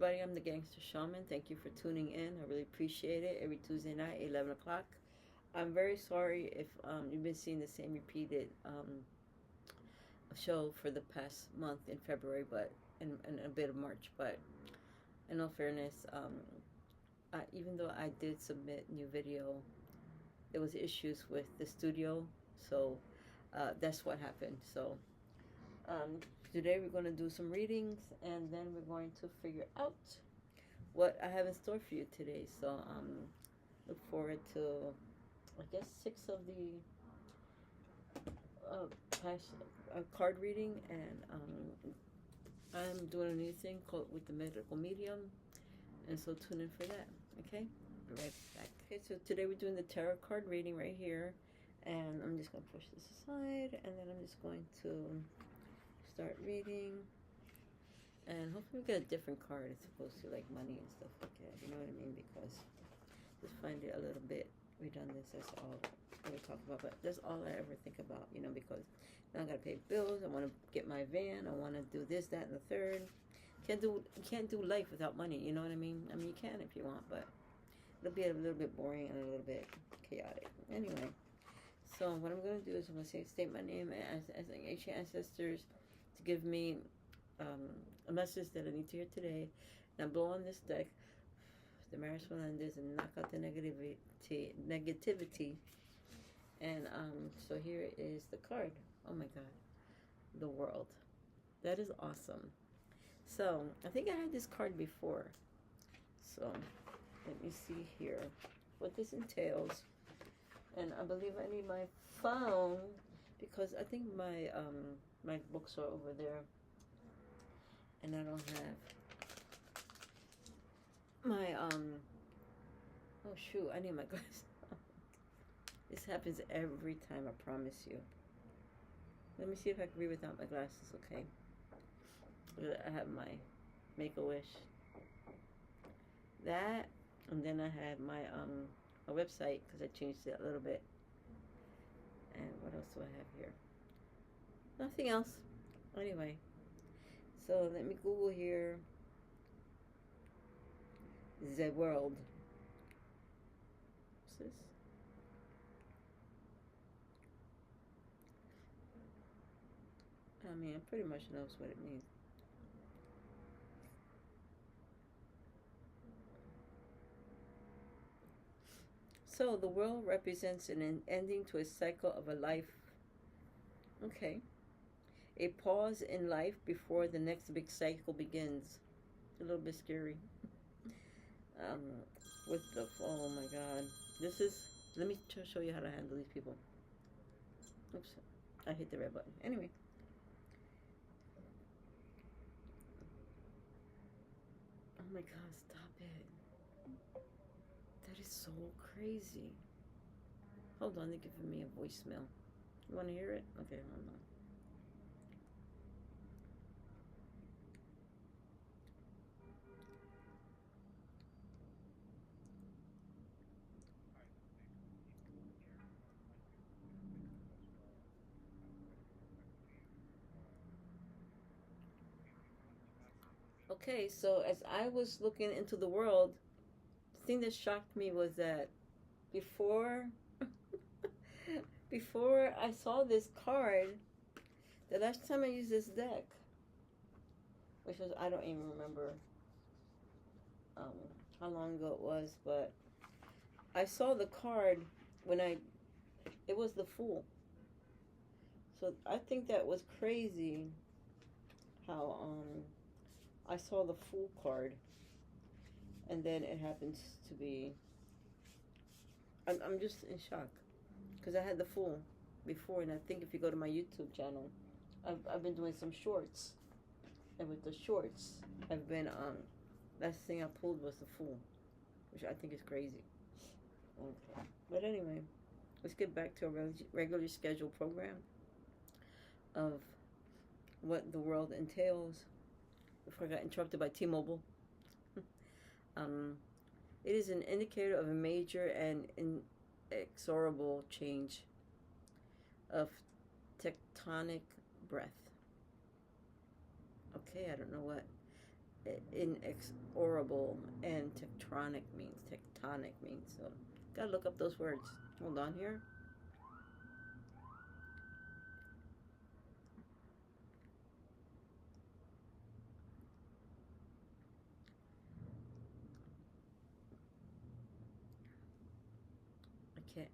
everybody, I'm the Gangsta Shaman. Thank you for tuning in. I really appreciate it. Every Tuesday night, 11 o'clock. I'm very sorry if you've been seeing the same repeated show for the past month in February, but in a bit of March. But in all fairness, even though I did submit new video, there was issues with the studio, so that's what happened. So today we're going to do some readings, and then we're going to figure out what I have in store for you today. So look forward to, I guess, 6 of the past card reading, and I'm doing a new thing called with the medical medium, and so tune in for that. Okay, be right back. Okay, so today we're doing the tarot card reading right here, and I'm just going to push this aside, and then I'm just going to start reading, and hopefully we get a different card as opposed to like money and stuff like that, you know what I mean, because just find it a little bit redundant. That's all we talk about, but that's all I ever think about, you know, because now I gotta pay bills, I want to get my van, I want to do this, that, and the third. You can't do life without money, you know what I mean? I mean, you can if you want, but it'll be a little bit boring and a little bit chaotic. Anyway, so what I'm going to do is I'm going to state my name as ancient ancestors to give me a message that I need to hear today. Now blow on this deck, the Maris Melendez, and knock out the negativity. And so here is the card. Oh my God, the world. That is awesome. So I think I had this card before. So let me see here what this entails. And I believe I need my phone because I think my my books are over there, and I don't have my oh shoot, I need my glasses. This happens every time, I promise you. Let me see if I can read without my glasses, okay? I have my Make-A-Wish, that, and then I had my website because I changed it a little bit. And what else do I have here? Nothing else. Anyway, so let me Google here. The world. What's this? I mean, I pretty much knows what it means. So the world represents an ending to a cycle of a life. Okay. A pause in life before the next big cycle begins. A little bit scary. With the, oh my God. This is, let me show you how to handle these people. Oops, I hit the red button. Anyway. Oh my God, stop it. That is so crazy. Hold on, they're giving me a voicemail. You want to hear it? Okay, hold on. Okay, so as I was looking into the world, the thing that shocked me was that before before I saw this card, the last time I used this deck, which was, I don't even remember how long ago it was, but I saw the card when it was the Fool. So I think that was crazy how I saw the Fool card, and then it happens to be, I'm just in shock because I had the Fool before, and I think if you go to my YouTube channel, I've been doing some shorts, and with the shorts I've been last thing I pulled was the Fool, which I think is crazy. Okay, but anyway, let's get back to a regularly scheduled program of what the world entails before I got interrupted by T-Mobile. It is an indicator of a major and inexorable change of tectonic breadth. Okay, I don't know what inexorable, and tectonic means. So gotta look up those words. Hold on here.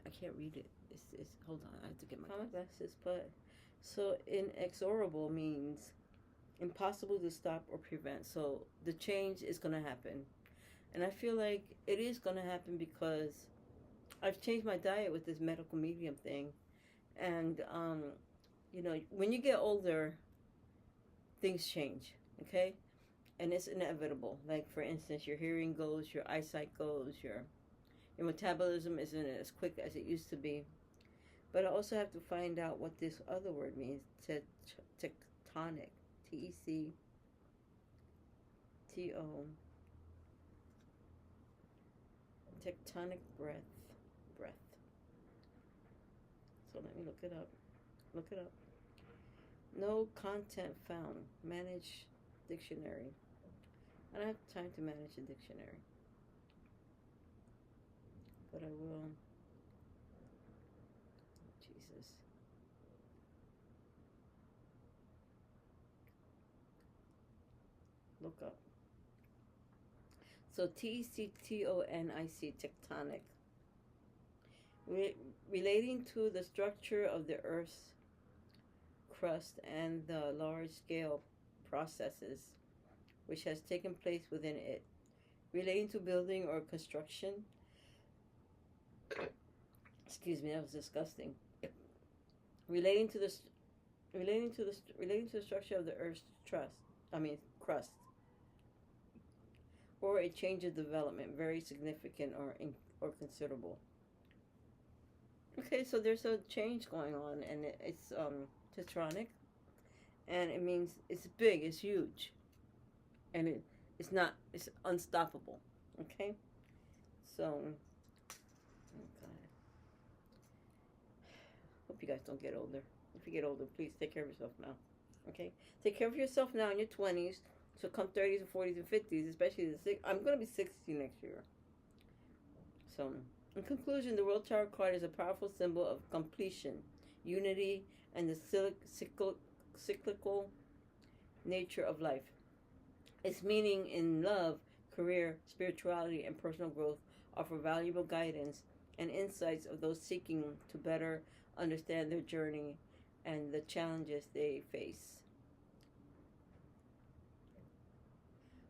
I can't read it. It's hold on. I have to get my glasses. But so inexorable means impossible to stop or prevent. So the change is gonna happen, and I feel like it is gonna happen because I've changed my diet with this medical medium thing, and when you get older, things change. Okay, and it's inevitable. Like for instance, your hearing goes, your eyesight goes, your metabolism isn't as quick as it used to be. But I also have to find out what this other word means. Tectonic. TECTO. Tectonic breath. So let me look it up. No content found. Manage dictionary. I don't have time to manage a dictionary, but I will. Jesus. Look up. So TECTONIC, tectonic. Relating to the structure of the Earth's crust and the large-scale processes which has taken place within it. Relating to building or construction. Excuse me, that was disgusting. Relating to the structure of the Earth's crust, or a change of development, very significant or considerable. Okay, so there's a change going on, and it's tetronic, and it means it's big, it's huge, and it's unstoppable. Okay, so oh God, hope you guys don't get older. If you get older, please take care of yourself now. Okay, take care of yourself now in your 20s. So come 30s and 40s and 50s, especially I'm gonna be 60 next year. So in conclusion, the World Tarot card is a powerful symbol of completion, unity, and the cyclical nature of life. Its meaning in love, career, spirituality, and personal growth offer valuable guidance and insights of those seeking to better understand their journey and the challenges they face.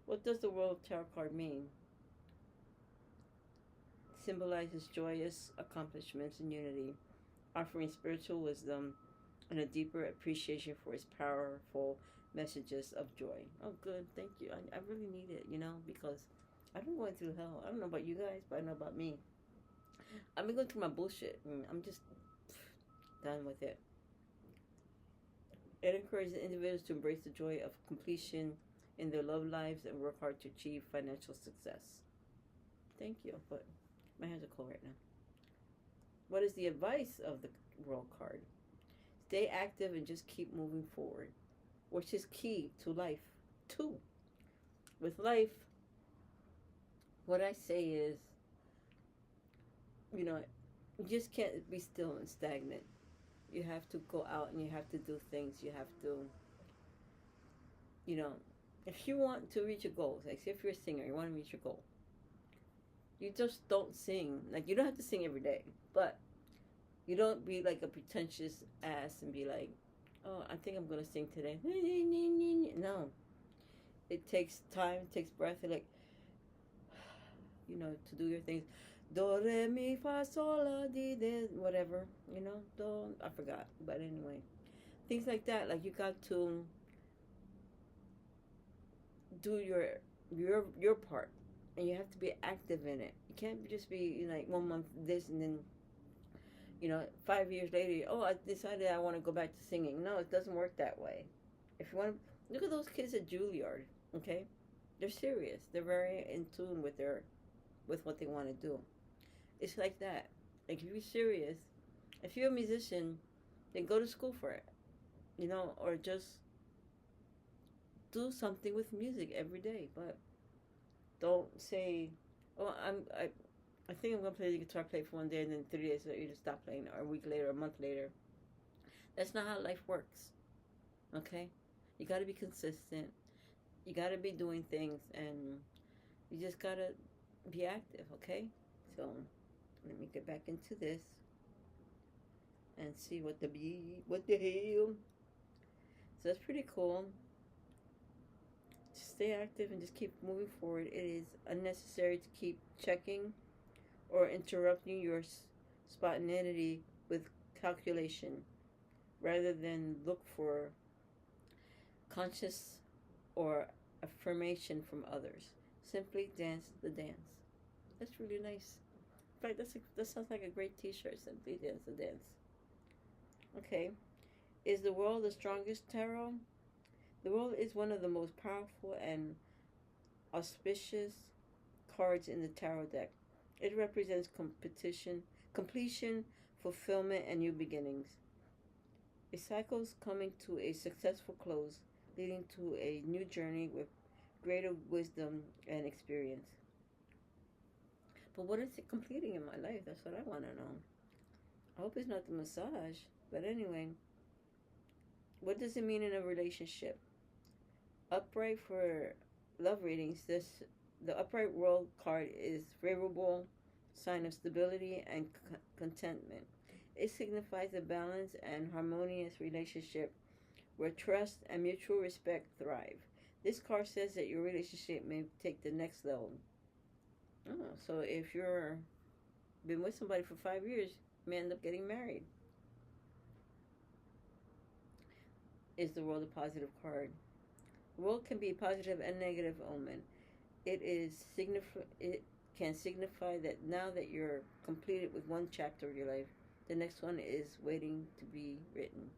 What does the World Tarot card mean? It symbolizes joyous accomplishments and unity, offering spiritual wisdom and a deeper appreciation for its powerful messages of joy. Oh, good. Thank you. I really need it, because I've been going through hell. I don't know about you guys, but I know about me. I've been going through my bullshit, and I'm just done with it. It encourages individuals to embrace the joy of completion in their love lives and work hard to achieve financial success. Thank you, but my hands are cold right now. What is the advice of the World card? Stay active and just keep moving forward, which is key to life, too. With life, what I say is, you just can't be still and stagnant. You have to go out and you have to do things. You have to, if you want to reach your goals, like if you're a singer, you want to reach your goal, you just don't sing. Like, you don't have to sing every day, but you don't be like a pretentious ass and be like, oh, I think I'm going to sing today. No. It takes time, it takes breath, like, to do your things. Do, re, mi, fa, sol, la, di, de, whatever, do, I forgot. But anyway, things like that. Like, you got to do your part, and you have to be active in it. You can't just be like 1 month this and then 5 years later, oh, I decided I want to go back to singing. No, it doesn't work that way. If you want to look at those kids at Juilliard, okay, they're serious. They're very in tune with what they want to do. It's like that. Like, if you're serious, if you're a musician, then go to school for it, or just do something with music every day, but don't say, "Oh, I think I'm gonna play the guitar, play for one day, and then 3 days later you just stop playing, or a week later, a month later." That's not how life works. Okay, you got to be consistent. You got to be doing things, and you just got to be active. Okay, so let me get back into this and see what the hell. So that's pretty cool. Just stay active and just keep moving forward. It is unnecessary to keep checking or interrupting your spontaneity with calculation rather than look for conscious or affirmation from others. Simply dance the dance. That's really nice. In fact, that sounds like a great t-shirt. Simply dance the dance. Okay. Is the world the strongest tarot? The world is one of the most powerful and auspicious cards in the tarot deck. It represents completion, fulfillment, and new beginnings. A cycle's coming to a successful close, leading to a new journey with greater wisdom and experience. But what is it completing in my life? That's what I want to know. I hope it's not the massage. But anyway, what does it mean in a relationship? Upright for love readings. The upright world card is favorable sign of stability and contentment. It signifies a balanced and harmonious relationship where trust and mutual respect thrive. This card says that your relationship may take the next level. Oh, so if you're been with somebody for 5 years, you may end up getting married. Is the world a positive card? The world can be a positive and negative omen. It can signify that now that you're completed with one chapter of your life, the next one is waiting to be written.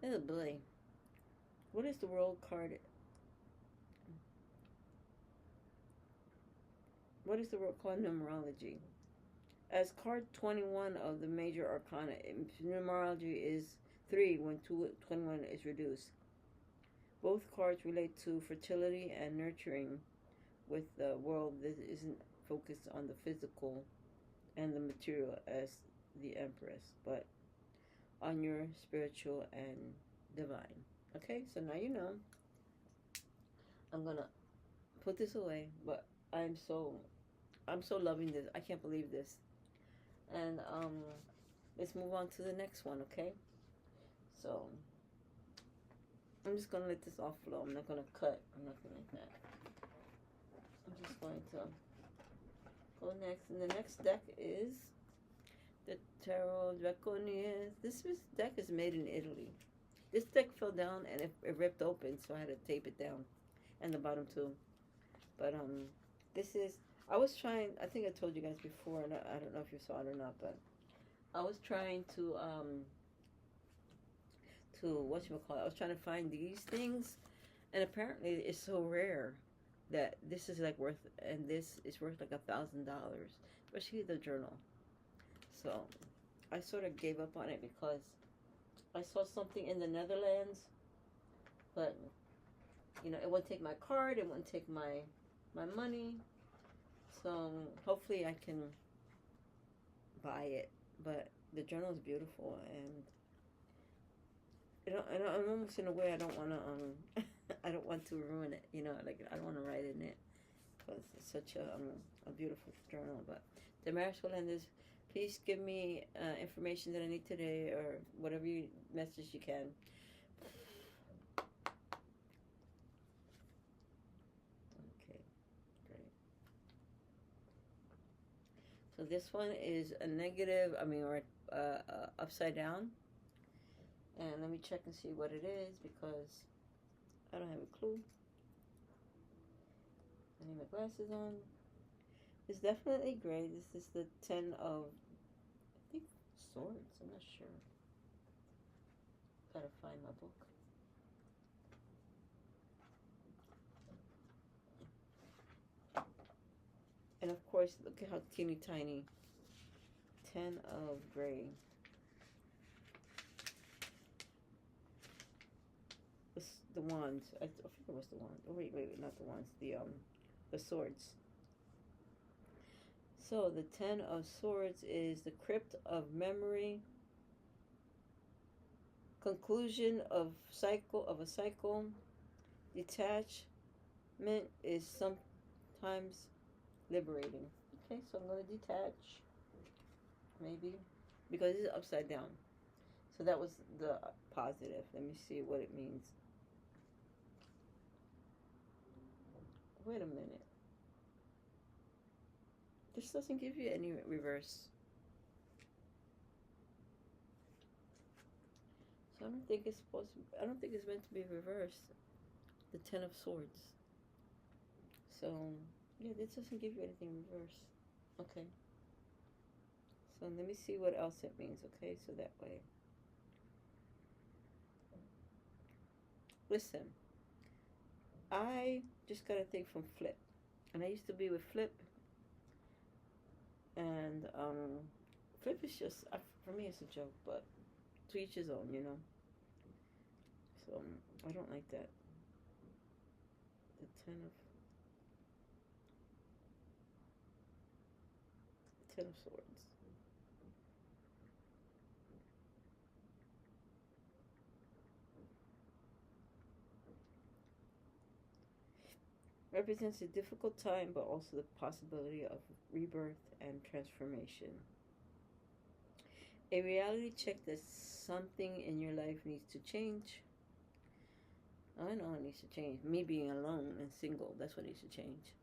Oh boy. What is the world card? What is the world card numerology? As card 21 of the major arcana, numerology is 3 when 21 is reduced. Both cards relate to fertility and nurturing, with the world that isn't focused on the physical and the material as the Empress, but on your spiritual and divine. Okay, so now you know. I'm gonna put this away, but I'm so loving this. I can't believe this. And let's move on to the next one, okay? So I'm just gonna let this all flow. I'm not gonna cut or nothing like that. I'm just going to go next, and the next deck is the Tarot Draconian. This deck is made in Italy. This deck fell down and it ripped open, so I had to tape it down, and the bottom too. But this is. I was trying. I think I told you guys before, and I don't know if you saw it or not, but I was trying to whatchamacallit, I was trying to find these things, and apparently it's so rare that this is like worth, and this is worth like $1,000, especially the journal. So I sort of gave up on it because I saw something in the Netherlands, but you know, it wouldn't take my card, it wouldn't take my money, so hopefully I can buy it. But the journal is beautiful, and I'm almost in a way I don't want to I don't want to ruin it, you know, like I don't want to write in it because it's such a beautiful journal. But the marital lenders, please give me information that I need today, or whatever message you can. Okay, great. So this one is a negative, or upside down. And let me check and see what it is, because I don't have a clue. I need my glasses on. It's definitely gray. This is the 10 of, I think, swords. I'm not sure. Gotta find my book. And of course, look at how teeny tiny. 10 of gray. the wands. I think it was the wands. Oh, wait, not the wands. The swords. So the Ten of Swords is the crypt of memory, conclusion of a cycle. Detachment is sometimes liberating. Okay, so I'm going to detach, maybe, because it's upside down. So that was the positive. Let me see what it means. Wait a minute. This doesn't give you any reverse. So I don't think it's supposed to, I don't think it's meant to be reversed. The Ten of Swords. So, yeah, this doesn't give you anything reverse. Okay. So let me see what else it means, okay? So that way. Listen, I just got a thing from Flip. And I used to be with Flip. And Flip is just, for me, it's a joke, but to each his own, you know? So I don't like that. The Ten of Swords. Represents a difficult time, but also the possibility of rebirth and transformation. A reality check that something in your life needs to change. I know it needs to change. Me being alone and single, that's what needs to change.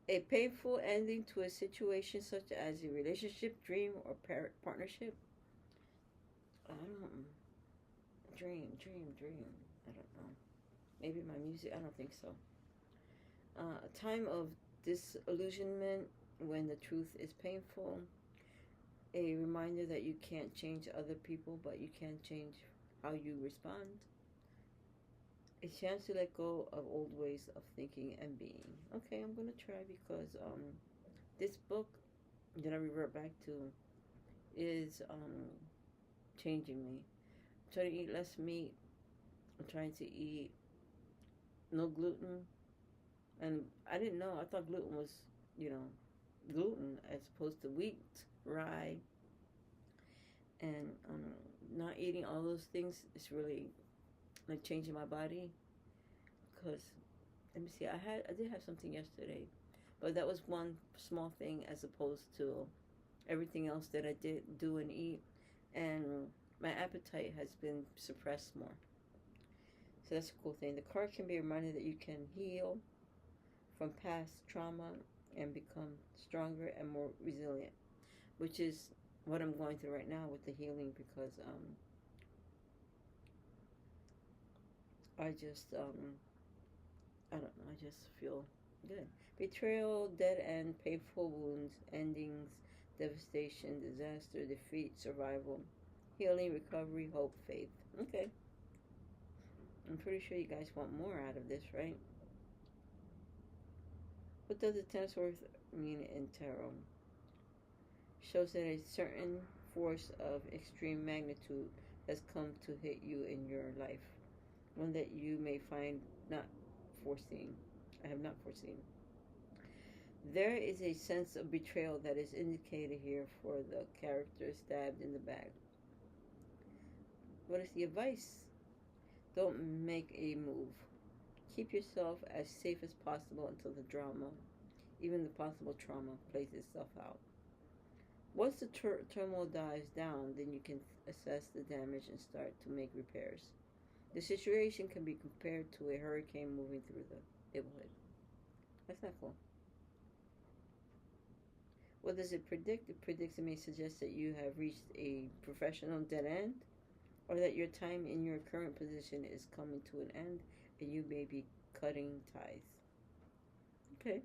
A painful ending to a situation such as a relationship, dream, or partnership. I don't dream. I don't know. Maybe my music. I don't think so. A time of disillusionment when the truth is painful. A reminder that you can't change other people, but you can change how you respond. A chance to let go of old ways of thinking and being. Okay, I'm gonna try because this book that I revert back to is changing me. I'm trying to eat less meat. I'm trying to eat no gluten. And I didn't know. I thought gluten was, gluten as opposed to wheat, rye, and not eating all those things is really like changing my body. Because let me see, I did have something yesterday, but that was one small thing as opposed to everything else that I did do and eat, and my appetite has been suppressed more. So that's a cool thing. The card can be a reminder that you can heal from past trauma and become stronger and more resilient, which is what I'm going through right now with the healing, because I just I don't know, I just feel good. Betrayal, dead end, painful wounds, endings, devastation, disaster, defeat, survival, healing, recovery, hope, faith. Okay. I'm pretty sure you guys want more out of this, right? What does the Ten of Swords mean in tarot? Shows that a certain force of extreme magnitude has come to hit you in your life. One that you may find not foreseen. I have not foreseen. There is a sense of betrayal that is indicated here for the character stabbed in the back. What is the advice? Don't make a move. Keep yourself as safe as possible until the drama, even the possible trauma, plays itself out. Once the turmoil dies down, then you can assess the damage and start to make repairs. The situation can be compared to a hurricane moving through the neighborhood. That's not cool. What does it predict? It may suggest that you have reached a professional dead end, or that your time in your current position is coming to an end and you may be cutting ties. Okay.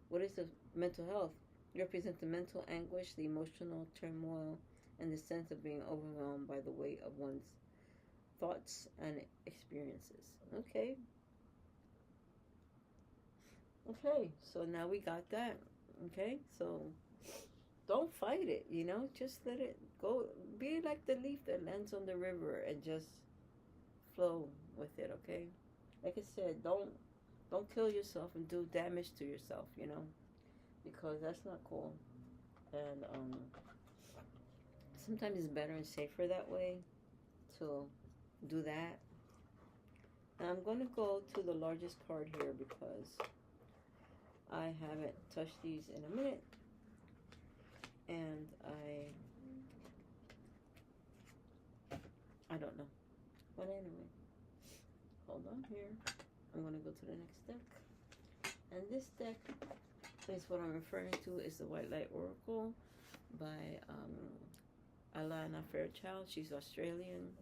What is the mental health? It represents the mental anguish, the emotional turmoil, and the sense of being overwhelmed by the weight of one's thoughts and experiences. Okay. Okay, so now we got that. Okay, so don't fight it, just let it go. Be like the leaf that lands on the river and just flow with it, okay? Like I said, don't kill yourself and do damage to yourself, you know, because that's not cool. And sometimes it's better and safer that way to do that. And I'm going to go to the largest card here because I haven't touched these in a minute, and I don't know. But anyway, hold on here. I'm going to go to the next deck. And this deck is what I'm referring to is the White Light Oracle by Alana Fairchild. She's Australian,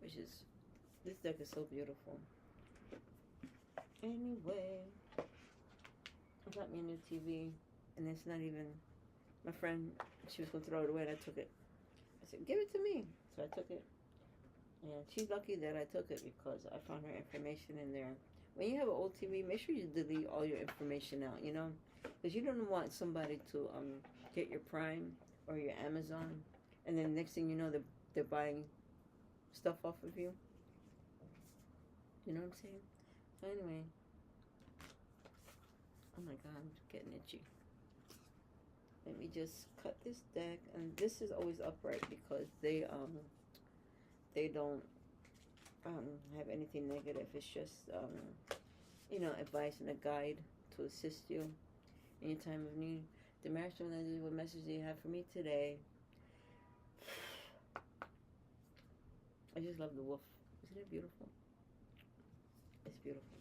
which is, this deck is so beautiful. Anyway, I got me a new TV, and it's not even, my friend, she was going to throw it away, and I took it. I said, give it to me. So I took it. And she's lucky that I took it because I found her information in there. When you have an old TV, make sure you delete all your information out, you know? Because you don't want somebody to get your Prime or your Amazon, and then next thing you know, they're buying stuff off of you. You know what I'm saying? So anyway, oh my God, I'm getting itchy. Let me just cut this deck, and this is always upright because they don't have anything negative. It's just you know, advice and a guide to assist you in your time of need. The Master Lenses, what message do you have for me today? I just love the wolf. Isn't it beautiful? It's beautiful.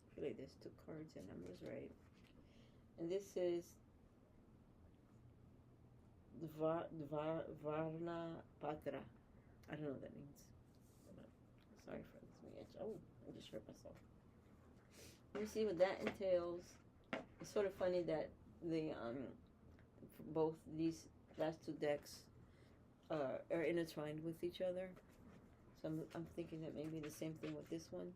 I feel like there's 2 cards and numbers, right? And this is Varna Patra. I don't know what that means. Sorry for this itch. Oh, I just hurt myself. Let me see what that entails. It's sort of funny that the both these last 2 decks are intertwined with each other. So I'm thinking that maybe the same thing with this one.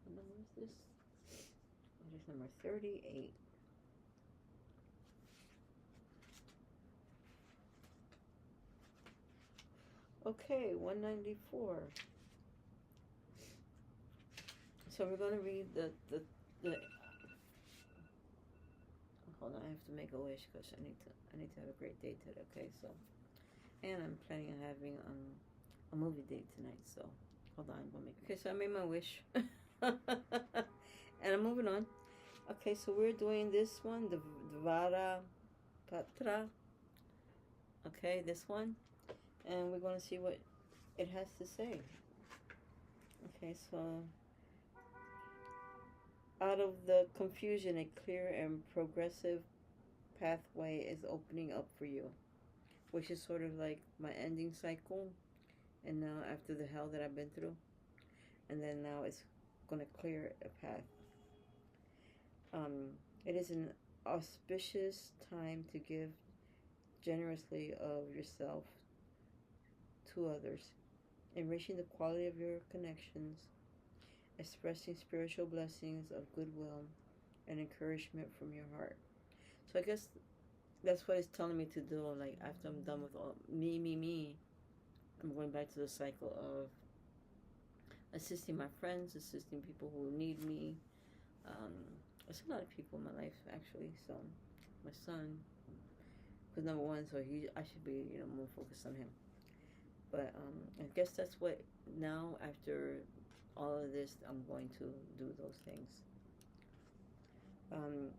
What number is this? What is number 38? Okay, 194. So we're going to read the hold on, I have to make a wish because I need to have a great day today, okay? So, and I'm planning on having a movie date tonight, so hold on, we'll make. Okay, so I made my wish. And I'm moving on. Okay, so we're doing this one, the Vara Patra. Okay, this one. And we're going to see what it has to say. Okay, so out of the confusion, a clear and progressive pathway is opening up for you, which is sort of like my ending cycle. And now after the hell that I've been through, and then now it's going to clear a path. It is an auspicious time to give generously of yourself to others, enriching the quality of your connections, expressing spiritual blessings of goodwill and encouragement from your heart. So I guess that's what it's telling me to do. Like after I'm done with all me, I'm going back to the cycle of assisting my friends, assisting people who need me. There's a lot of people in my life actually. So my son, because number one, so I should be more focused on him. But I guess that's what now after all of this I'm going to do those things.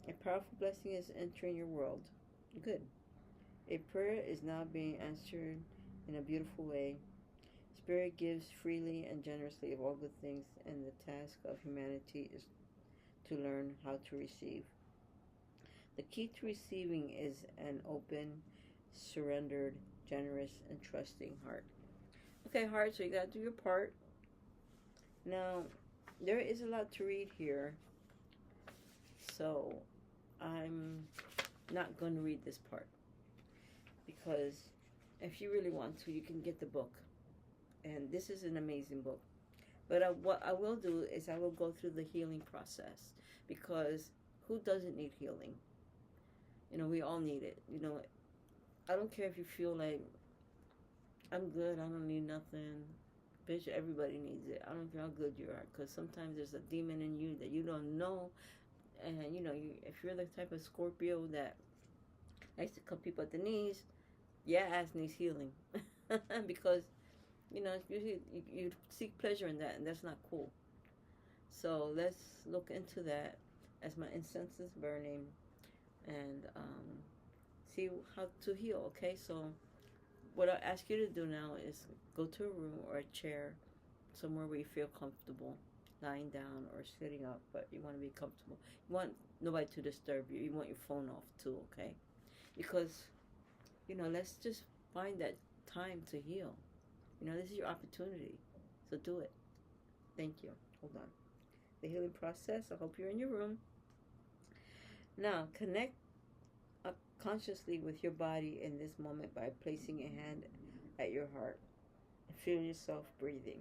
A powerful blessing is entering your world. Good. A prayer is now being answered in a beautiful way. Spirit gives freely and generously of all good things, and the task of humanity is to learn how to receive. The key to receiving is an open, surrendered, generous, and trusting heart. Okay, heart, so you got to do your part. Now, there is a lot to read here. So, I'm not going to read this part, because if you really want to, you can get the book. And this is an amazing book. But what I will do is I will go through the healing process, because who doesn't need healing? We all need it. I don't care if you feel like, I'm good, I don't need nothing. Bitch, everybody needs it. I don't care how good you are, because sometimes there's a demon in you that you don't know. And, if you're the type of Scorpio that likes to cut people at the knees, your ass needs healing. Because, you seek pleasure in that, and that's not cool. So let's look into that as my incense is burning, and see how to heal, okay? So what I ask you to do now is go to a room or a chair, somewhere where you feel comfortable, lying down or sitting up, but you want to be comfortable. You want nobody to disturb you. You want your phone off too, okay? Because, let's just find that time to heal. This is your opportunity, so do it. Thank you. Hold on. The healing process. I hope you're in your room. Now, connect consciously with your body in this moment by placing a hand at your heart. Feel yourself breathing.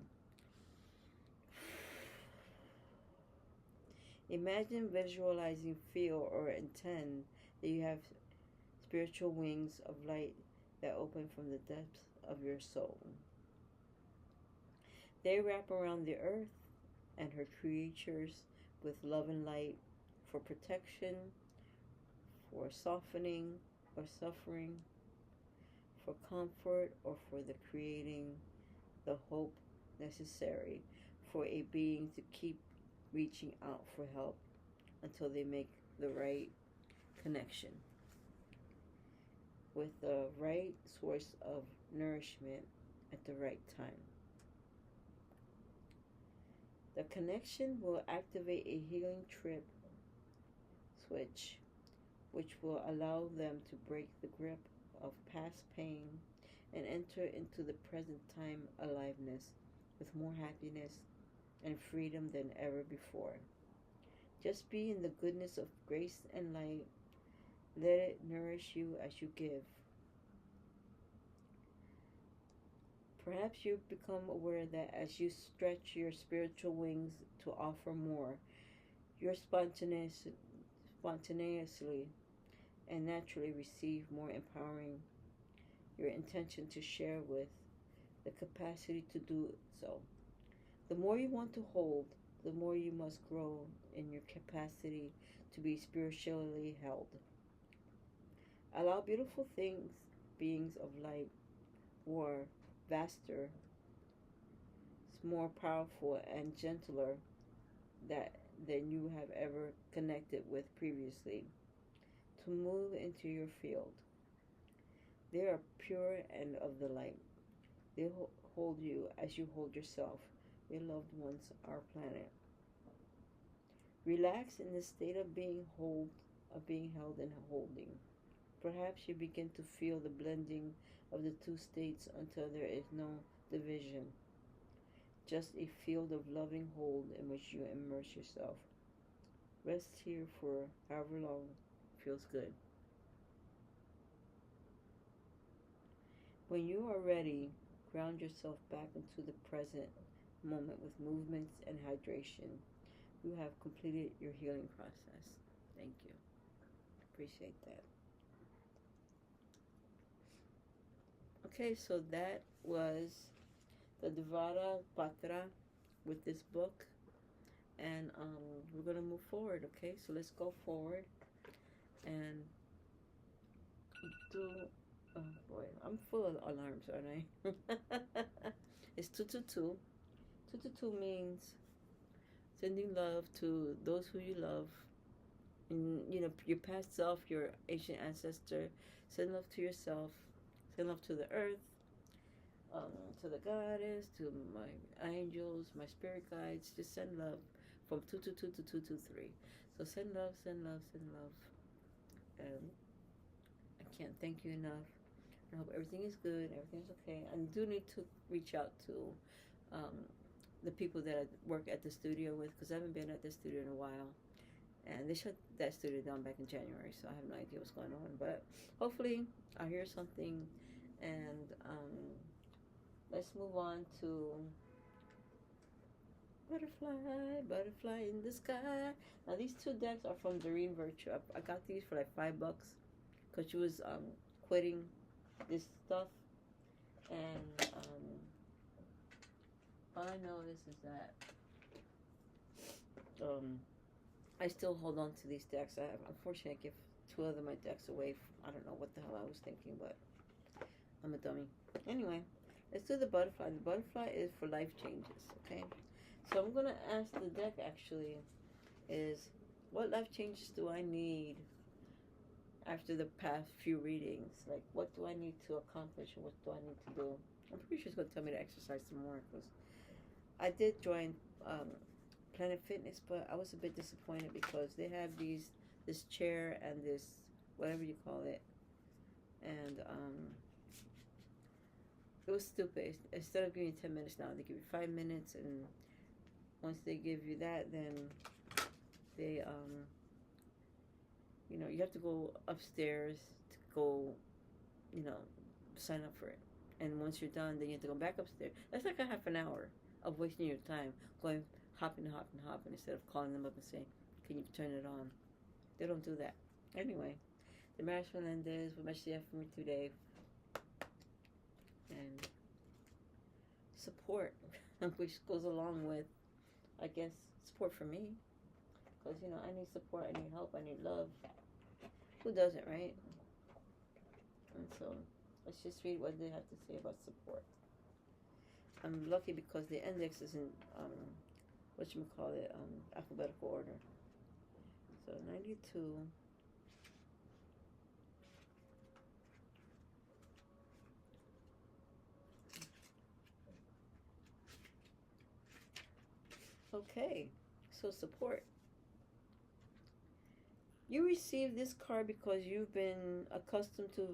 Imagine, visualizing, feel, or intend that you have spiritual wings of light that open from the depths of your soul. They wrap around the earth and her creatures with love and light, for protection, for softening or suffering, for comfort, or for the creating the hope necessary for a being to keep reaching out for help until they make the right connection with the right source of nourishment at the right time. The connection will activate a healing trip switch, which will allow them to break the grip of past pain and enter into the present time aliveness with more happiness and freedom than ever before. Just be in the goodness of grace and light. Let it nourish you as you give. Perhaps you become aware that as you stretch your spiritual wings to offer more, you're spontaneously and naturally receive more empowering your intention to share with the capacity to do so. The more you want to hold, the more you must grow in your capacity to be spiritually held. Allow beautiful things, beings of light, who are vaster, more powerful, and gentler than you have ever connected with previously, to move into your field. They are pure and of the light. They hold you as you hold yourself, your loved ones, our planet. Relax in the state of being held and holding. Perhaps you begin to feel the blending of the two states until there is no division, just a field of loving hold in which you immerse yourself. Rest here for however long feels good. When you are ready, ground yourself back into the present moment with movements and hydration. You have completed your healing process. Thank you. Appreciate that. Okay, so that was the Devata Patra with this book, and we're going to move forward, okay? So let's go forward and do, oh boy, I'm full of alarms, aren't I? It's 222. 222 means sending love to those who you love, and, your past self, your ancient ancestor. Send love to yourself. Send love to the earth, to the goddess, to my angels, my spirit guides. Just send love from 222 to 223. So send love, send love, send love. And I can't thank you enough. I hope everything is good, everything's okay. I do need to reach out to the people that I work at the studio with, because I haven't been at the studio in a while. And they shut that studio down back in January, so I have no idea what's going on. But hopefully, I'll hear something. And let's move on to Butterfly, Butterfly in the Sky. Now, these two decks are from Doreen Virtue. I got these for like $5 because she was quitting this stuff. And all I notice is that I still hold on to these decks. Unfortunately, I give 2 of my decks away. I don't know what the hell I was thinking, but I'm a dummy. Anyway, let's do the butterfly. The butterfly is for life changes, okay? So I'm going to ask the deck, actually, is what life changes do I need after the past few readings? Like, what do I need to accomplish, and what do I need to do? I'm pretty sure it's going to tell me to exercise some more, because I did join Planet Fitness, but I was a bit disappointed because they have this chair and this whatever you call it, and it was stupid. Instead of giving you 10 minutes now, they give you 5 minutes, and once they give you that, then they you have to go upstairs to go sign up for it, and once you're done, then you have to go back upstairs. That's like a half an hour of wasting your time going hopping instead of calling them up and saying, can you turn it on? They don't do that. Anyway, the Marriage Melendez, what much do you have for me today? And support, which goes along with, I guess, support for me. Because, I need support, I need help, I need love. Who doesn't, right? And so, let's just read what they have to say about support. I'm lucky because the index is in, alphabetical order. So, 92. Okay, so support. You receive this card because you've been accustomed to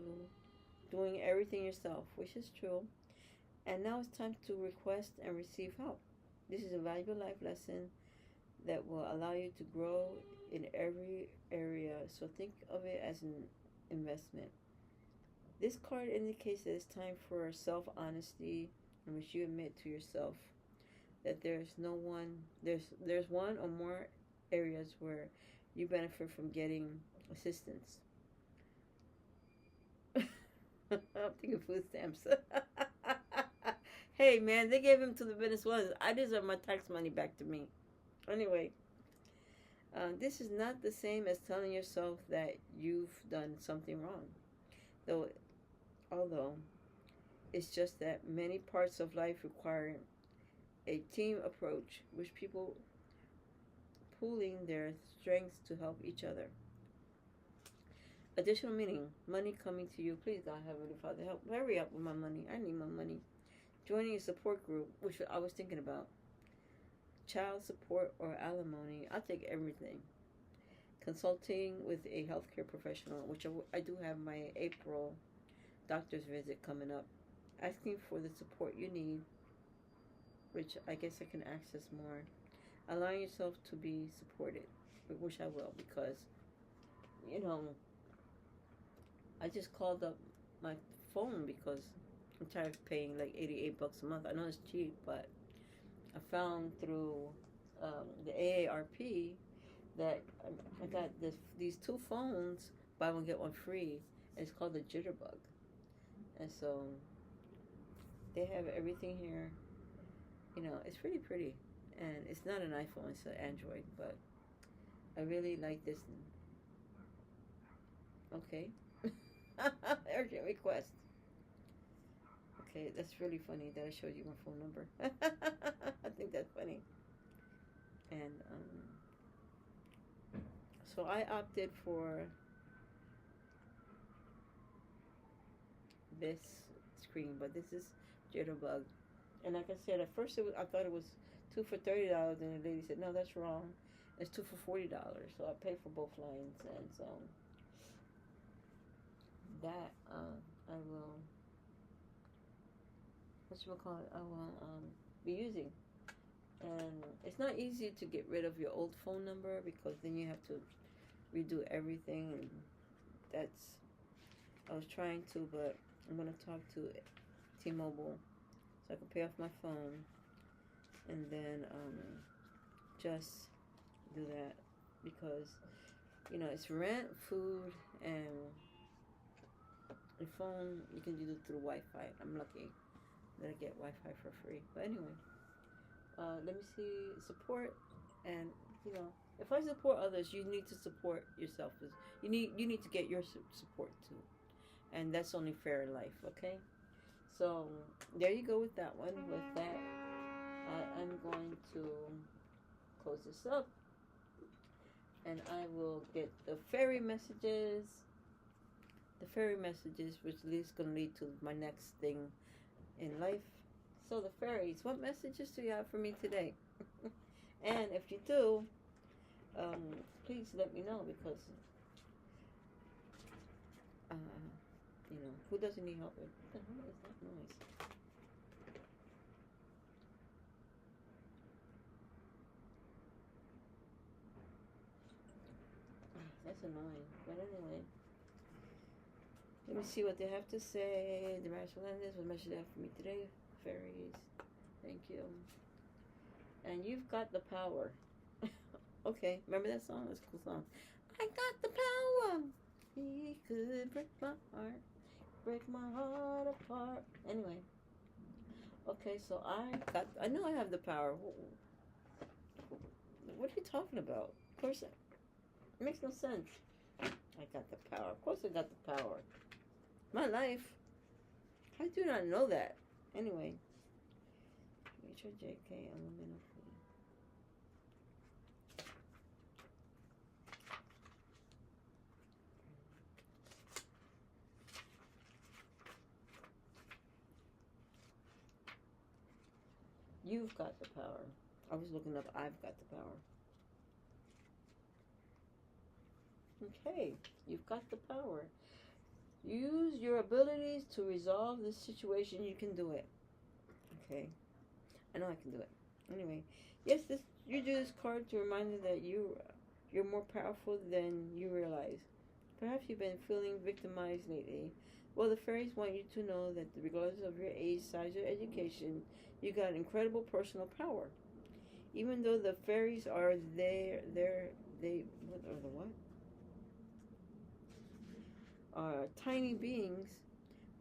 doing everything yourself, which is true. And now it's time to request and receive help. This is a valuable life lesson that will allow you to grow in every area. So think of it as an investment. This card indicates that it's time for self-honesty, in which you admit to yourself that there's one or more areas where you benefit from getting assistance. I'm thinking food stamps. Hey man, they gave him to the Venezuelans. I deserve my tax money back to me. Anyway, this is not the same as telling yourself that you've done something wrong. Although it's just that many parts of life require a team approach, which people pooling their strengths to help each other. Additional meaning, money coming to you. Please, God, Heavenly Father, hurry up with my money. I need my money. Joining a support group, which I was thinking about. Child support or alimony. I'll take everything. Consulting with a healthcare professional, which I do have my April doctor's visit coming up. Asking for the support you need, which I guess I can access more. Allowing yourself to be supported, which I will, because, I just called up my phone because I'm tired of paying like $88 a month. I know it's cheap, but I found through the AARP that I got these 2 phones, buy one get one free. And it's called the Jitterbug, and so they have everything here. It's pretty, and it's not an iPhone; it's an Android. But I really like this. Okay, urgent request. Okay, that's really funny that I showed you my phone number. I think that's funny. And so I opted for this screen, but this is Jitterbug. And like I said, at first I thought it was 2 for $30, and the lady said, no, that's wrong. It's 2 for $40. So I paid for both lines, and so that I will, I will be using. And it's not easy to get rid of your old phone number because then you have to redo everything. And that's, I was trying to, but I'm going to talk to T-Mobile so I can pay off my phone and then just do that because, you know, it's rent, food, and the phone you can do it through Wi-Fi. I'm lucky that I get Wi-Fi for free. But anyway, let me see, support, and you know, if I support others, you need to support yourself. You need to get your support too, and that's only fair in life. Okay, so there you go with that one. With that, I'm going to close this up, and I will get the fairy messages. The fairy messages, which is going to lead to my next thing in life. So the fairies, what messages do you have for me today? And if you do, please let me know because, you know, who doesn't need help? What the hell is that noise? That's annoying. But anyway, let me see what they have to say. The Marshall Landis, what message they have for me today? Fairies, thank you. And you've got the power. Okay, remember that song? That's a cool song. I got the power. He could break my heart apart. Anyway, okay, so I know I have the power. What are you talking about? Of course, it makes no sense. I got the power. Of course, I got the power. My life. How do you not know that? Anyway, HRJK, aluminum. You've got the power. I was looking up, I've got the power. Okay, you've got the power. Use your abilities to resolve this situation. You can do it. Okay, I know I can do it. Anyway, yes, you do this card to remind you that you're more powerful than you realize. Perhaps you've been feeling victimized lately. Well, the fairies want you to know that regardless of your age, size, or education, you got incredible personal power. Even though the fairies are what are the what? Are tiny beings.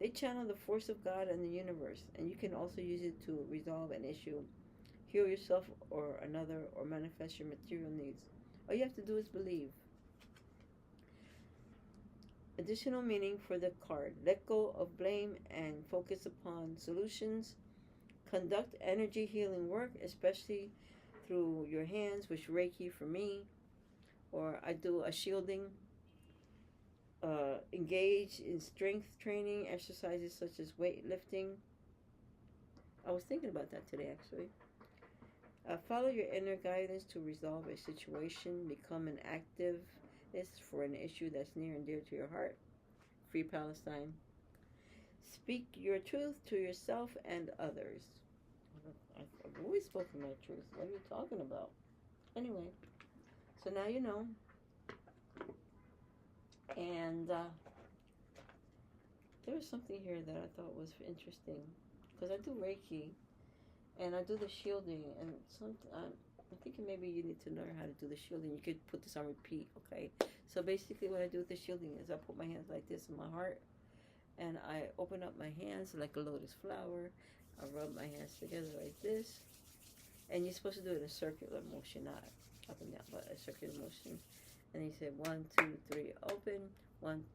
They channel the force of God and the universe, and you can also use it to resolve an issue, heal yourself or another, or manifest your material needs. All you have to do is believe. Additional meaning for the card. Let go of blame and focus upon solutions. Conduct energy healing work, especially through your hands, which Reiki for me, or I do a shielding. Engage in strength training exercises such as weightlifting. I was thinking about that today, actually. Follow your inner guidance to resolve a situation. Become an activist for an issue that's near and dear to your heart. Free Palestine. Speak your truth to yourself and others. I've always spoken my truth. What are you talking about? Anyway, so now you know. And there was something here that I thought was interesting because I do Reiki and I do the shielding, and I'm thinking maybe you need to learn how to do the shielding. You could put this on repeat, okay? So basically what I do with the shielding is I put my hands like this in my heart and I open up my hands like a lotus flower. I rub my hands together like this, and you're supposed to do it in a circular motion, not up and down, but a circular motion. And he said 1, 2, 3, open.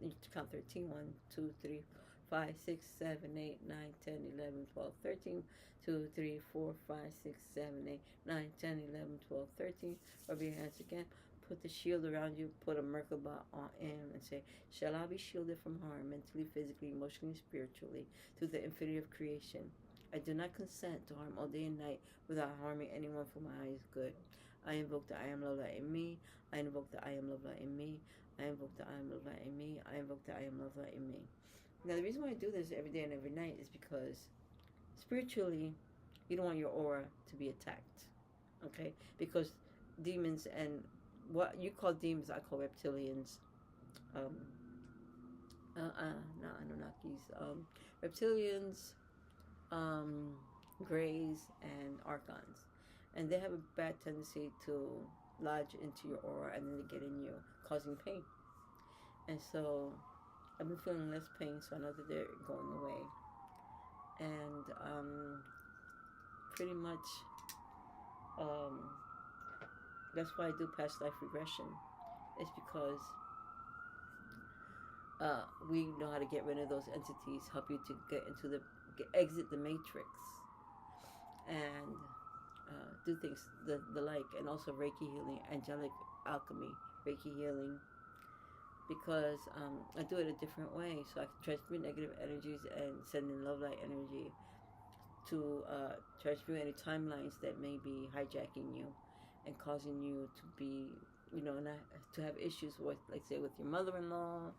You count 13. 1, 2, 3, 5, 6, 7, 8, 9, 10, 11, 12, 13. 2, 3, 4, 5, 6, 7, 8, 9, 10, 11, 12, 13. Rub your hands again. Put the shield around you. Put a Merkaba on in and say, shall I be shielded from harm mentally, physically, emotionally, spiritually through the infinity of creation? I do not consent to harm all day and night without harming anyone for my highest good. I invoke the I am love light in me. I invoke the I am love light in me. I invoke the I am love light in me. I invoke the I am love light in me. Now, the reason why I do this every day and every night is because spiritually, you don't want your aura to be attacked. Okay, because demons and what you call demons, I call reptilians. Um, not Anunnakis. Reptilians, um, Greys, and Archons, and they have a bad tendency to lodge into your aura and then they get in you, causing pain. And so I've been feeling less pain, so I know that they're going away. And pretty much, um, that's why I do past life regression. It's because we know how to get rid of those entities, help you to get into exit the matrix, and do things the like, and also Reiki healing, angelic alchemy, Reiki healing, because I do it a different way, so I can transmute negative energies and send in love light energy to transmute any timelines that may be hijacking you and causing you to be, not to have issues with, like say, with your mother-in-law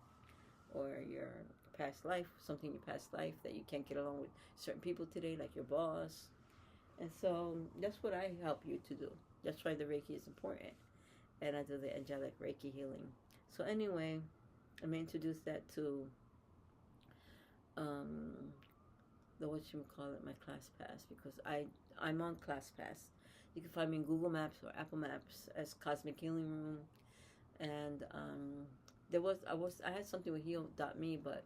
or your past life, something in your past life that you can't get along with certain people today, like your boss. And so that's what I help you to do. That's why the Reiki is important. And I do the angelic Reiki healing. So anyway, I'm going to introduce that to um, the my class pass, because I'm on class pass. You can find me in Google Maps or Apple Maps as Cosmic Healing Room. And I had something with heal.me, but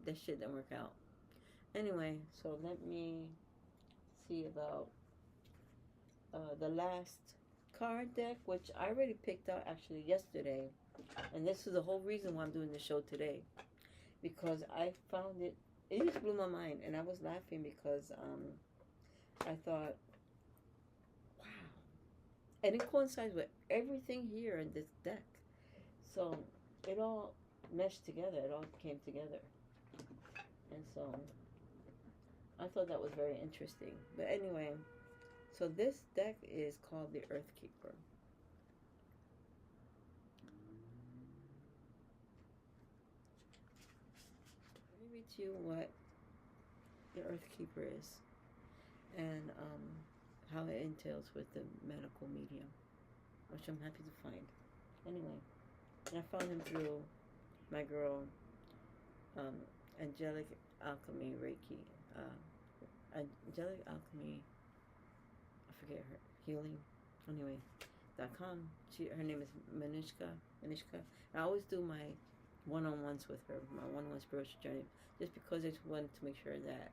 that shit didn't work out. Anyway, so let me see about the last card deck, which I already picked out actually yesterday. And this is the whole reason why I'm doing the show today, because I found it just blew my mind, and I was laughing because I thought, wow, and it coincides with everything here in this deck. So it all meshed together. It all came together, and so I thought that was very interesting. But anyway, so this deck is called the Earth Keeper. Let me read to you what the Earth Keeper is, and how it entails with the medical medium, which I'm happy to find. Anyway, and I found him through my girl, Angelic Alchemy Reiki. Angelic Alchemy, I forget her, healing. Anyway, .com. Her name is Manishka. I always do my one-on-ones with her, my one-on-one spiritual journey, just because I just wanted to make sure that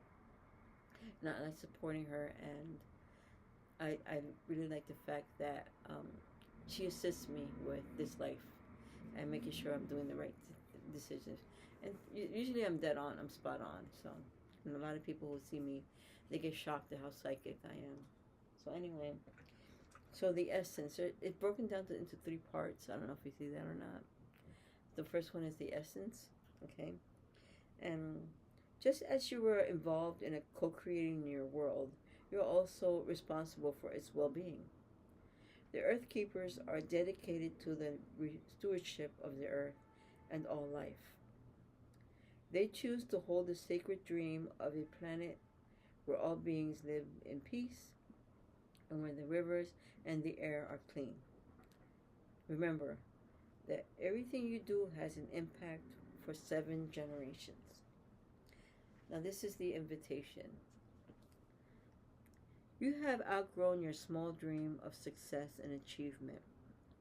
not like supporting her, and I really like the fact that she assists me with this life and making sure I'm doing the right decisions. And usually I'm dead on, I'm spot on. So, and a lot of people who see me, they get shocked at how psychic I am. So anyway, so the essence, it's broken down into 3 parts. I don't know if you see that or not. The first one is the essence, okay? And just as you were involved in co-creating your world, you're also responsible for its well-being. The Earth Keepers are dedicated to the stewardship of the Earth and all life. They choose to hold the sacred dream of a planet where all beings live in peace and where the rivers and the air are clean. Remember that everything you do has an impact for 7 generations. Now this is the invitation. You have outgrown your small dream of success and achievement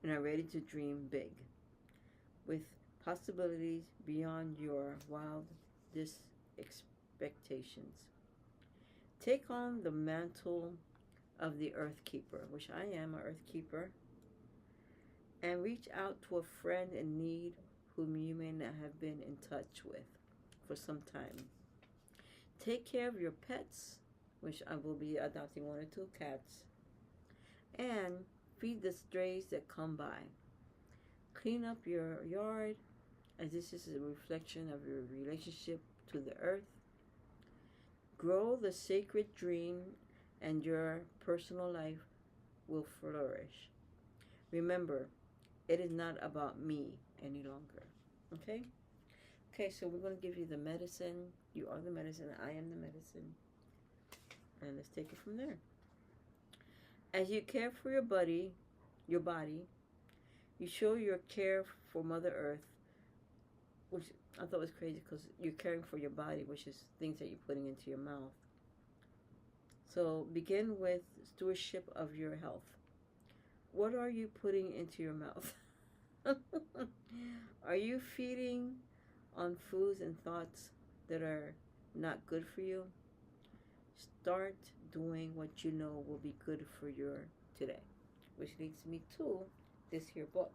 and are ready to dream big, with possibilities beyond your wildest expectations. Take on the mantle of the Earth Keeper, which I am an Earth Keeper, and reach out to a friend in need whom you may not have been in touch with for some time. Take care of your pets, which I will be adopting 1 or 2 cats, and feed the strays that come by. Clean up your yard, as this is a reflection of your relationship to the earth. Grow the sacred dream, and your personal life will flourish. Remember, it is not about me any longer. Okay? Okay, so we're going to give you the medicine. You are the medicine. I am the medicine. And let's take it from there. As you care for your body, you show your care for Mother Earth, which I thought was crazy because you're caring for your body, which is things that you're putting into your mouth. So begin with stewardship of your health. What are you putting into your mouth? Are you feeding on foods and thoughts that are not good for you? Start doing what you know will be good for your today, which leads me to this here book.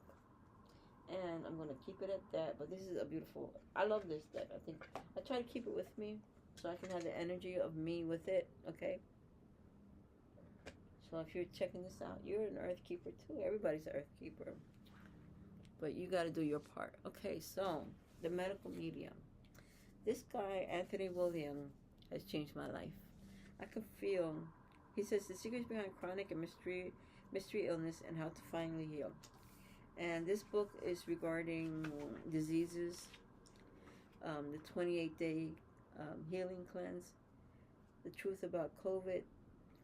And I'm going to keep it at that, but this is a beautiful, I love this deck. I think I try to keep it with me so I can have the energy of me with it, okay? So if you're checking this out, you're an earth keeper too. Everybody's an earth keeper. But you got to do your part. Okay, so the medical medium. This guy, Anthony William, has changed my life. I can feel, he says, the secrets behind chronic and mystery illness and how to finally heal. And this book is regarding diseases, the 28-day healing cleanse, the truth about COVID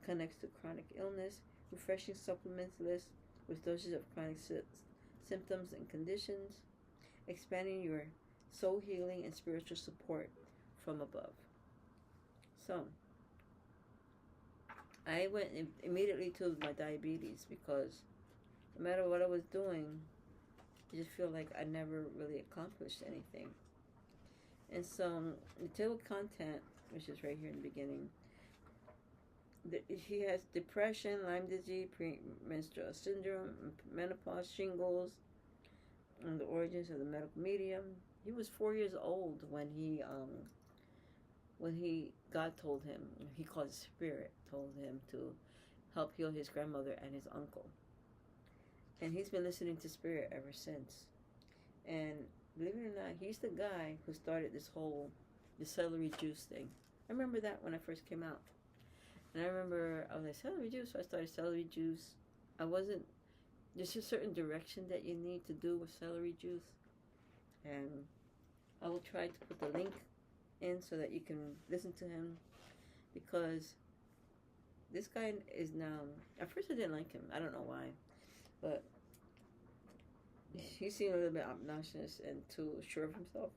connects to chronic illness, refreshing supplements list with doses of chronic symptoms and conditions, expanding your soul healing and spiritual support from above. So, I went immediately to my diabetes because no matter what I was doing, I just feel like I never really accomplished anything. And so, the table of content, which is right here in the beginning, he has depression, Lyme disease, premenstrual syndrome, menopause, shingles, and the origins of the medical medium. He was 4 years old when God told him, he called it Spirit, told him to help heal his grandmother and his uncle. And he's been listening to Spirit ever since. And believe it or not, he's the guy who started the celery juice thing. I remember that when I first came out. And I remember I was like, celery juice, so I started celery juice. There's a certain direction that you need to do with celery juice. And I will try to put the link in so that you can listen to him. Because this guy is now, at first I didn't like him. I don't know why. But he seemed a little bit obnoxious and too sure of himself.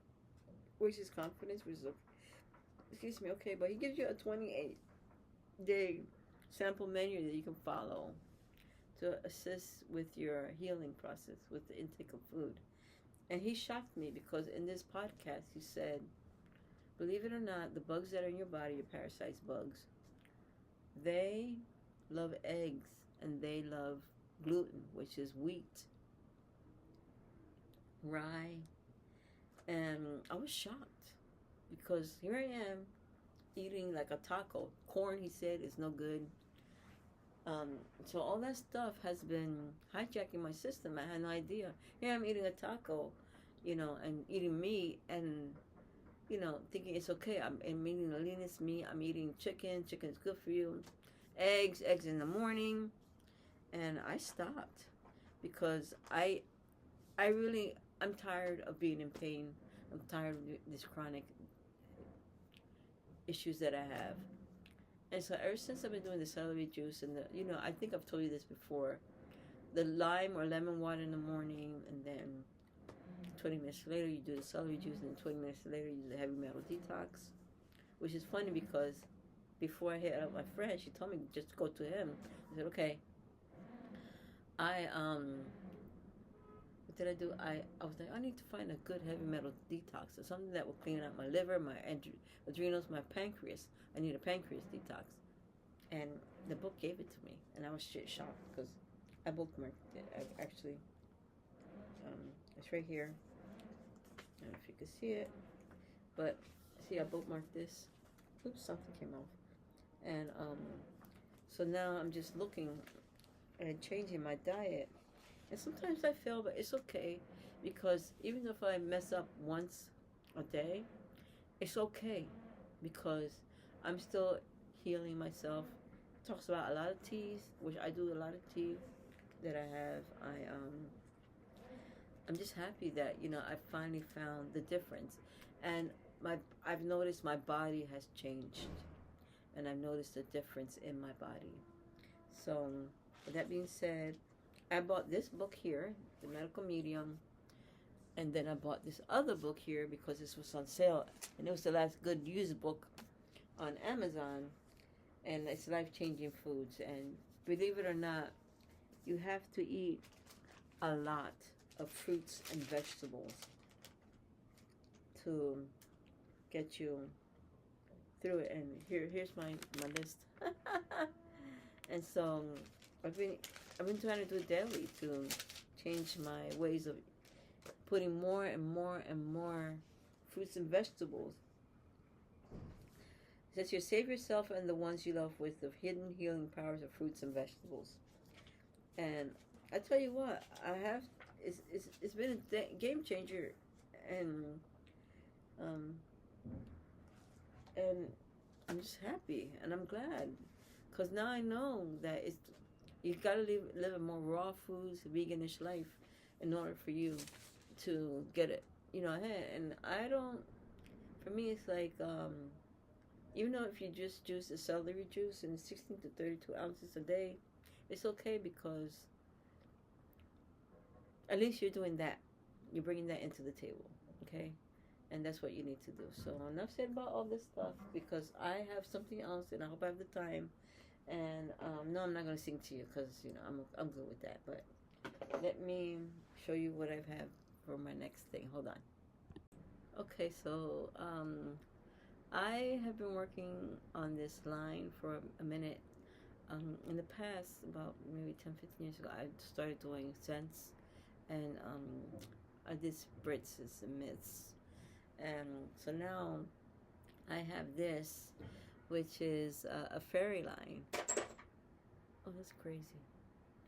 Which is confidence, which is, excuse me, okay. But he gives you a 28-day sample menu that you can follow to assist with your healing process with the intake of food. And he shocked me because in this podcast he said, believe it or not, the bugs that are in your body, your parasites bugs, they love eggs and they love gluten, which is wheat, rye. And I was shocked because here I am eating like a taco. Corn, he said, is no good. So all that stuff has been hijacking my system. I had no idea. Here I'm eating a taco, and eating meat and, thinking it's okay. I'm eating the leanest meat. I'm eating chicken. Chicken is good for you. Eggs in the morning. And I stopped because I'm tired of being in pain. I'm tired of this chronic issues that I have. And so ever since I've been doing the celery juice and I think I've told you this before, the lime or lemon water in the morning, and then 20 minutes later you do the celery juice, and then 20 minutes later you do the heavy metal detox, which is funny because before I hit up my friend, she told me just to go to him. I said, okay. What did I do? I was like, I need to find a good heavy metal detox, or something that will clean out my liver, my adrenals, my pancreas. I need a pancreas detox. And the book gave it to me, and I was shocked because I bookmarked it. Actually, it's right here. I don't know if you can see it, but see, I bookmarked this. Oops, something came off. And so now I'm just looking and changing my diet. And sometimes I fail, but it's okay, because even if I mess up once a day, it's okay, because I'm still healing myself. It talks about a lot of teas, which I do a lot of tea that I have. I'm just happy that I finally found the difference, and I've noticed my body has changed, and I've noticed a difference in my body. So With that being said, I bought this book here, The Medical Medium, and then I bought this other book here because this was on sale, and it was the last good used book on Amazon, and it's Life-Changing Foods. And believe it or not, you have to eat a lot of fruits and vegetables to get you through it. And here's my list. And so I've been trying to do it daily to change my ways of putting more and more and more fruits and vegetables. It says, you save yourself and the ones you love with the hidden healing powers of fruits and vegetables. And I tell you what, it's been a game changer, and I'm just happy and I'm glad, because now I know that you gotta live a more raw foods, veganish life in order for you to get it, ahead. And for me, it's like, even though if you just juice the celery juice in 16 to 32 ounces a day, it's okay, because at least you're doing that. You're bringing that into the table, okay? And that's what you need to do. So enough said about all this stuff, because I have something else, and I hope I have the time. And no, I'm not going to sing to you, because I'm good with that. But let me show you what I have for my next thing. Hold on. Okay, so I have been working on this line for a minute. In the past, about maybe 10-15 years ago, I started doing scents, and I did spritzes and mitts. And so now I have this, which is a fairy line. Oh, that's crazy.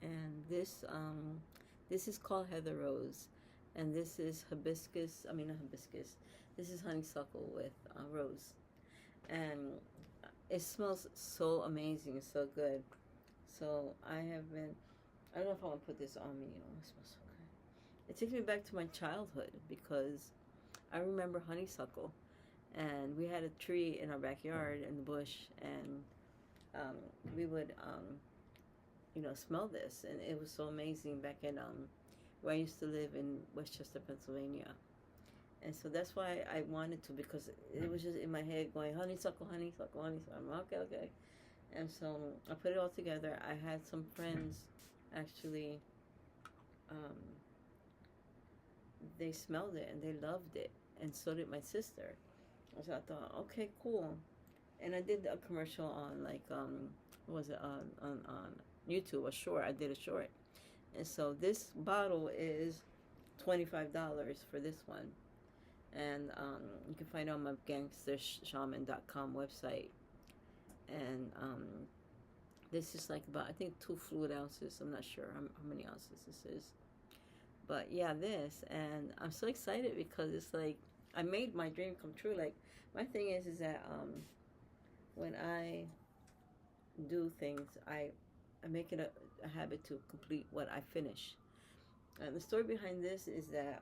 And this is called Heather Rose, and this is hibiscus. I mean, not hibiscus. This is honeysuckle with rose, and it smells so amazing. It's so good. So I don't know if I want to put this on me. It smells so good. It takes me back to my childhood, because I remember honeysuckle, and we had a tree in our backyard in the bush, and we would smell this, and it was so amazing back in where I used to live in Westchester, Pennsylvania. And so that's why I wanted to, because it was just in my head going, honeysuckle, honeysuckle, honeysuckle. I'm okay. And so I put it all together. I had some friends actually, they smelled it and they loved it, and so did my sister. So I thought, okay, cool. And I did a commercial on, like, what was it, on YouTube, a short. I did a short. And so this bottle is $25 for this one. And you can find it on my gangstashaman.com website. And this is like about, I think, 2 fluid ounces. I'm not sure how many ounces this is. But yeah, this. And I'm so excited, because it's like I made my dream come true. Like, my thing is that when I do things, I make it a habit to complete what I finish. And the story behind this is that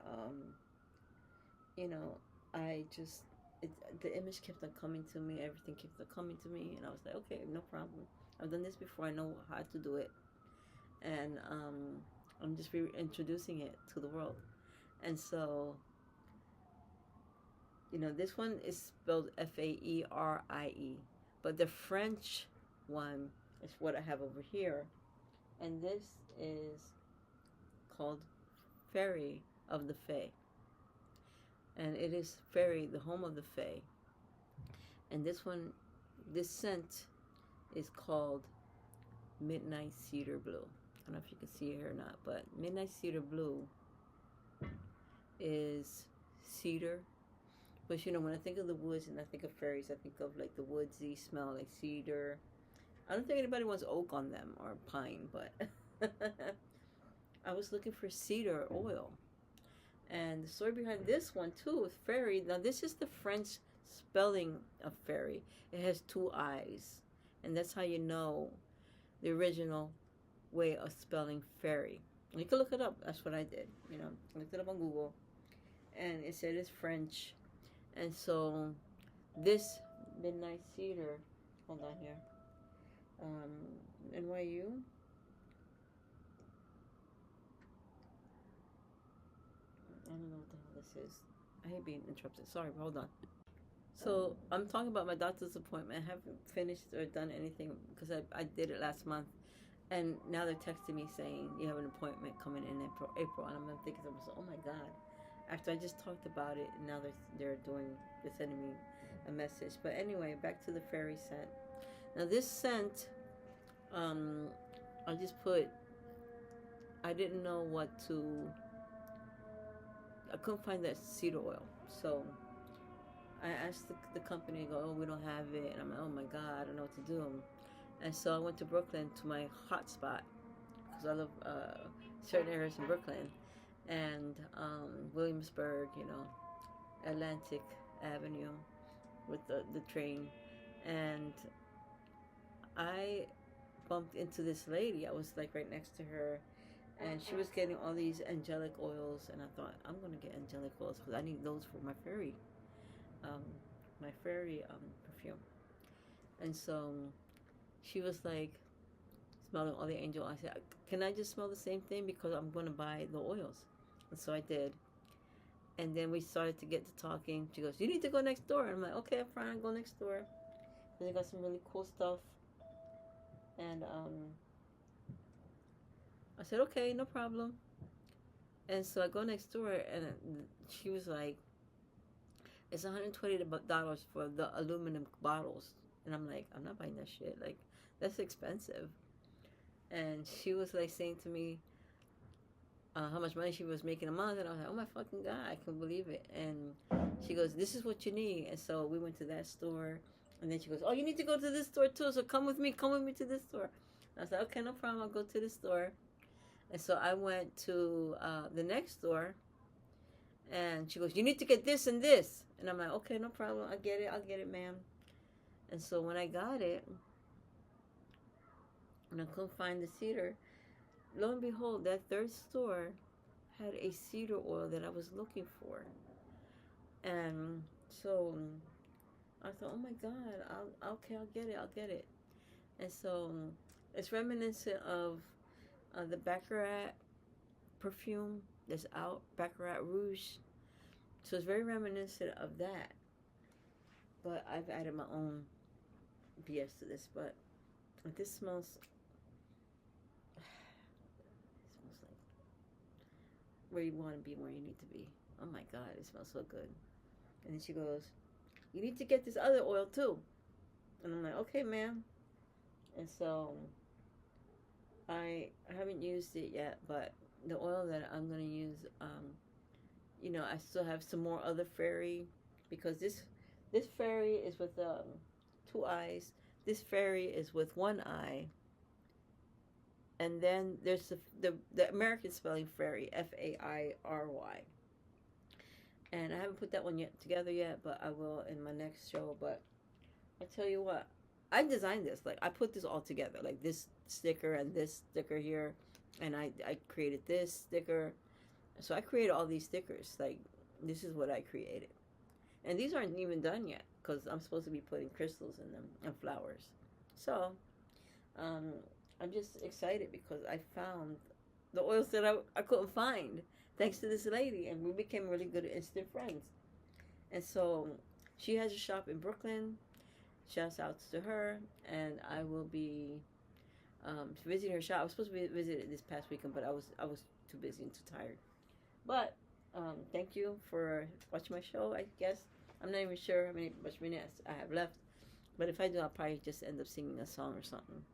the image kept on coming to me, everything kept on coming to me, and I was like, okay, no problem. I've done this before, I know how to do it, and I'm just reintroducing it to the world. And so, this one is spelled F-A-E-R-I-E, but the French one is what I have over here, and this is called Fairy of the Fae. And it is Fairy, the home of the Fae. And this scent is called Midnight Cedar Blue. I don't know if you can see it here or not, but Midnight Cedar Blue is cedar. But when I think of the woods and I think of fairies, I think of like the woodsy smell, like cedar. I don't think anybody wants oak on them or pine, but I was looking for cedar oil. And the story behind this one too is fairy. Now this is the French spelling of fairy. It has 2 eyes, and that's how you know the original way of spelling fairy. You can look it up. That's what I did. I looked it up on Google, and it said it's French. And so this Midnight Cedar, hold on here, NYU, I hate being interrupted. Sorry, hold on. So I'm talking about my doctor's appointment. I haven't finished or done anything because I did it last month, and now they're texting me saying you have an appointment coming in April, and I'm thinking to myself, oh my God. After I just talked about it, and now they're sending me a message. But anyway, back to the fairy scent. Now this scent, I just put. I didn't know what to. I couldn't find that cedar oil, so I asked the company. Go, oh, we don't have it, and I'm like, oh my God, I don't know what to do. And so I went to Brooklyn to my hot spot because I love certain areas in Brooklyn and Williamsburg, Atlantic Avenue with the train, and I bumped into this lady. I was like right next to her, and she was getting all these angelic oils, and I thought I'm gonna get angelic oils because I need those for my um, fairy perfume. And so she was like smelling all the angel. I said, can I just smell the same thing because I'm gonna buy the oils? And so I did. And then we started to get to talking. She goes, you need to go next door. And I'm like, okay, fine, I'll go next door. And they got some really cool stuff. And I said, okay, no problem. And so I go next door, and she was like, it's $120 for the aluminum bottles. And I'm like, I'm not buying that shit. Like, that's expensive. And she was like saying to me how much money she was making a month. And I was like, oh my fucking God, I can't believe it. And she goes, this is what you need. And so we went to that store. And then she goes, oh, you need to go to this store too. So come with me to this store. And I was like, okay, no problem. I'll go to this store. And so I went to the next store. And she goes, you need to get this and this. And I'm like, okay, no problem. I'll get it, ma'am. And so when I got it, and I couldn't find the cedar, lo and behold, that third store had a cedar oil that I was looking for. And so I thought, oh my God, I'll get it. And so it's reminiscent of the Baccarat perfume that's out, Baccarat Rouge. So it's very reminiscent of that. But I've added my own BS to this. But this smells like where you want to be, where you need to be. Oh my God, it smells so good. And then she goes, you need to get this other oil too. And I'm like, okay, ma'am. And so I haven't used it yet, but the oil that I'm going to use, I still have some more other fairy, because this fairy is with 2 eyes. This fairy is with 1 eye. And then there's the American spelling fairy, Fairy. And I haven't put that one together yet, but I will in my next show. But I tell you what, I designed this. Like, I put this all together, like this sticker and this sticker here, and I created this sticker. So I created all these stickers. Like, this is what I created. And these aren't even done yet, because I'm supposed to be putting crystals in them and flowers. So I'm just excited because I found the oils that I couldn't find, thanks to this lady, and we became really good instant friends. And so she has a shop in Brooklyn. Shouts out to her, and I will be visiting her shop. I was supposed to visit it this past weekend, but I was too busy and too tired. But thank you for watching my show. I guess I'm not even sure how much minutes I have left, but if I do, I'll probably just end up singing a song or something.